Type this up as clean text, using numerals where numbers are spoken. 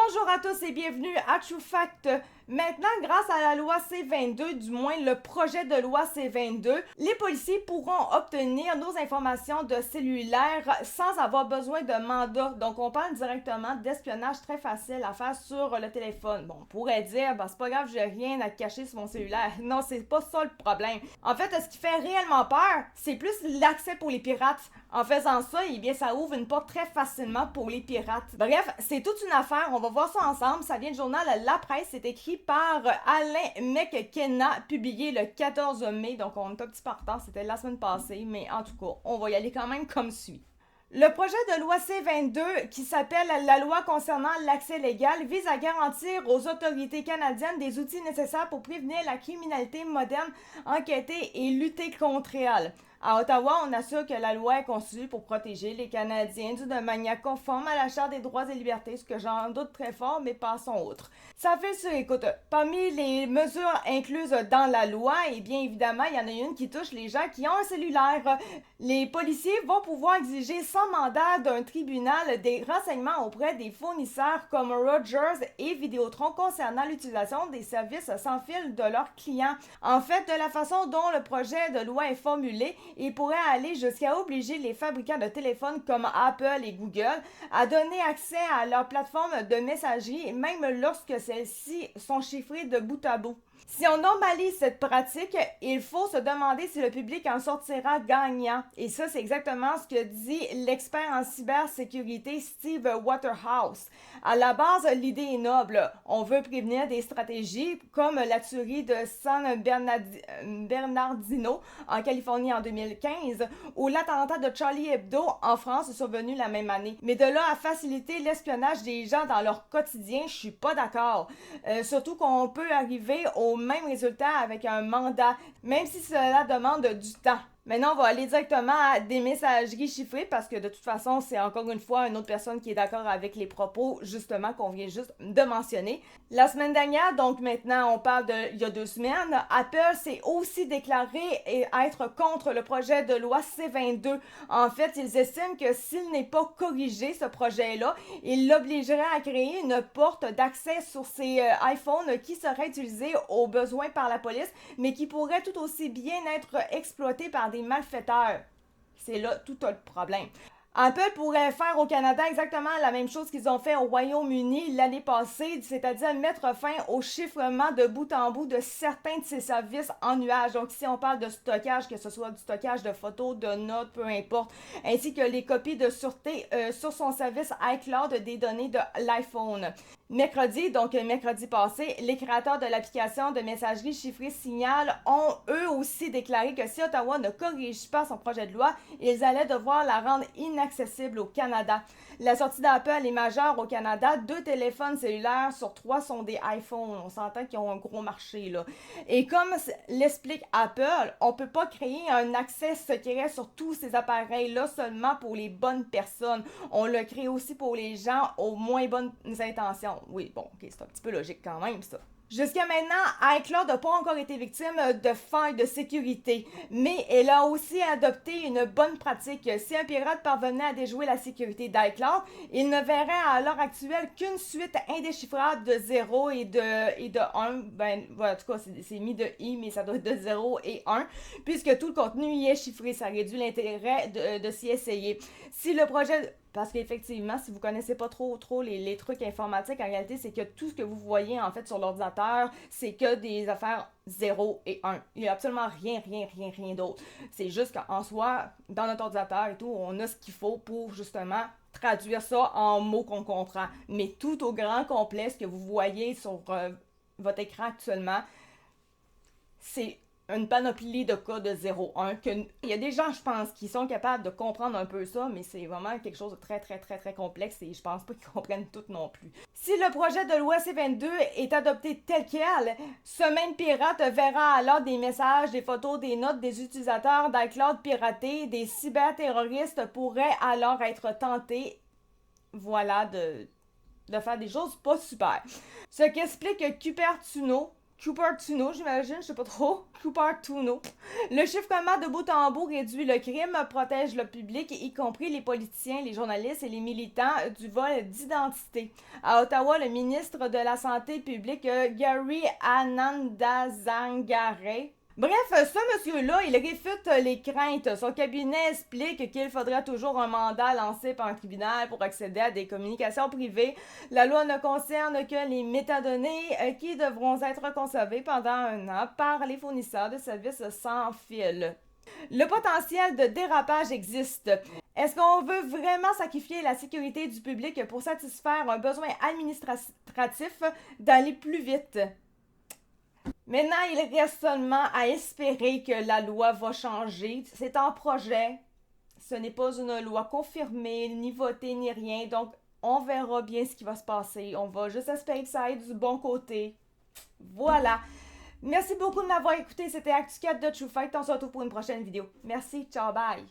Bonjour à tous et bienvenue à True Fact. Maintenant, grâce à la loi C-22, du moins le projet de loi C-22, les policiers pourront obtenir nos informations de cellulaire sans avoir besoin de mandat. Donc, on parle directement d'espionnage très facile à faire sur le téléphone. Bon, on pourrait dire, c'est pas grave, j'ai rien à cacher sur mon cellulaire. Non, c'est pas ça le problème. En fait, ce qui fait réellement peur, c'est plus l'accès pour les pirates. En faisant ça, eh bien, ça ouvre une porte très facilement pour les pirates. Bref, c'est toute une affaire. On va voir ça ensemble. Ça vient du journal La Presse. C'est écrit par Alain McKenna, publié le 14 mai. Donc, on est un petit peu en retard. C'était la semaine passée. Mais en tout cas, on va y aller quand même comme suit. Le projet de loi C-22, qui s'appelle la loi concernant l'accès légal, vise à garantir aux autorités canadiennes des outils nécessaires pour prévenir la criminalité moderne, enquêter et lutter contre elle. À Ottawa, on assure que la loi est conçue pour protéger les Canadiens d'une manière conforme à la Charte des droits et libertés, ce que j'en doute très fort, mais passons outre. Ça fait sûr, écoute, parmi les mesures incluses dans la loi, eh bien évidemment, il y en a une qui touche les gens qui ont un cellulaire. Les policiers vont pouvoir exiger sans mandat d'un tribunal des renseignements auprès des fournisseurs comme Rogers et Vidéotron concernant l'utilisation des services sans fil de leurs clients. En fait, de la façon dont le projet de loi est formulé, il pourrait aller jusqu'à obliger les fabricants de téléphones comme Apple et Google à donner accès à leur plateforme de messagerie, même lorsque celles-ci sont chiffrées de bout à bout. Si on normalise cette pratique, il faut se demander si le public en sortira gagnant. Et ça, c'est exactement ce que dit l'expert en cybersécurité Steve Waterhouse. À la base, l'idée est noble. On veut prévenir des stratégies comme la tuerie de San Bernardino en Californie en 2015 ou l'attentat de Charlie Hebdo en France survenu la même année. Mais de là à faciliter l'espionnage des gens dans leur quotidien, je suis pas d'accord. Surtout qu'on peut arriver au même résultat avec un mandat, même si cela demande du temps. Maintenant, on va aller directement à des messageries chiffrées parce que de toute façon, c'est encore une fois une autre personne qui est d'accord avec les propos, justement, qu'on vient juste de mentionner. La semaine dernière, donc maintenant, on parle de il y a 2 semaines, Apple s'est aussi déclaré être contre le projet de loi C-22. En fait, ils estiment que s'il n'est pas corrigé, ce projet-là, il l'obligerait à créer une porte d'accès sur ces iPhones qui serait utilisée au besoin par la police, mais qui pourrait tout aussi bien être exploitée par des malfaiteurs. C'est là tout le problème. Apple pourrait faire au Canada exactement la même chose qu'ils ont fait au Royaume-Uni l'année passée, c'est-à-dire mettre fin au chiffrement de bout en bout de certains de ses services en nuage. Donc ici on parle de stockage, que ce soit du stockage de photos, de notes, peu importe, ainsi que les copies de sûreté sur son service iCloud des données de l'iPhone. Mercredi passé, les créateurs de l'application de messagerie chiffrée Signal ont eux aussi déclaré que si Ottawa ne corrige pas son projet de loi, ils allaient devoir la rendre inaccessible au Canada. La sortie d'Apple est majeure au Canada. 2 téléphones cellulaires sur 3 sont des iPhones. On s'entend qu'ils ont un gros marché, là. Et comme l'explique Apple, on peut pas créer un accès secret sur tous ces appareils-là seulement pour les bonnes personnes. On le crée aussi pour les gens aux moins bonnes intentions. Oui, bon, ok, c'est un petit peu logique quand même, ça. Jusqu'à maintenant, iCloud n'a pas encore été victime de failles de sécurité, mais elle a aussi adopté une bonne pratique. Si un pirate parvenait à déjouer la sécurité d'iCloud, il ne verrait à l'heure actuelle qu'une suite indéchiffrable de 0 et de 1. Ben, voilà, en tout cas, c'est mis de i, mais ça doit être de 0 et 1, puisque tout le contenu y est chiffré. Ça réduit l'intérêt de s'y essayer. Si le projet... Parce qu'effectivement, si vous connaissez pas trop les trucs informatiques, en réalité, c'est que tout ce que vous voyez en fait sur l'ordinateur, c'est que des affaires 0 et 1. Il n'y a absolument rien d'autre. C'est juste qu'en soi, dans notre ordinateur et tout, on a ce qu'il faut pour justement traduire ça en mots qu'on comprend. Mais tout au grand complet, ce que vous voyez sur votre écran actuellement, c'est une panoplie de cas de 0-1. Il y a des gens, je pense, qui sont capables de comprendre un peu ça, mais c'est vraiment quelque chose de très complexe et je pense pas qu'ils comprennent tout non plus. Si le projet de loi C-22 est adopté tel quel, ce même pirate verra alors des messages, des photos, des notes des utilisateurs d'iCloud piratés. Des cyberterroristes pourraient alors être tentés, voilà, de faire des choses pas super. Ce qu'explique Cupertino, Cupertino, j'imagine, je sais pas trop. Cupertino. Le chiffrement de bout en bout réduit le crime, protège le public, y compris les politiciens, les journalistes et les militants, du vol d'identité. À Ottawa, le ministre de la Santé publique, Gary Anandazangare, bref, ce monsieur-là, il réfute les craintes. Son cabinet explique qu'il faudra toujours un mandat lancé par un tribunal pour accéder à des communications privées. La loi ne concerne que les métadonnées qui devront être conservées pendant 1 an par les fournisseurs de services sans fil. Le potentiel de dérapage existe. Est-ce qu'on veut vraiment sacrifier la sécurité du public pour satisfaire un besoin administratif d'aller plus vite? Maintenant, il reste seulement à espérer que la loi va changer. C'est en projet. Ce n'est pas une loi confirmée, ni votée, ni rien. Donc, on verra bien ce qui va se passer. On va juste espérer que ça aille du bon côté. Voilà. Merci beaucoup de m'avoir écouté. C'était Actu 4 de True Fact. On se retrouve pour une prochaine vidéo. Merci. Ciao, bye.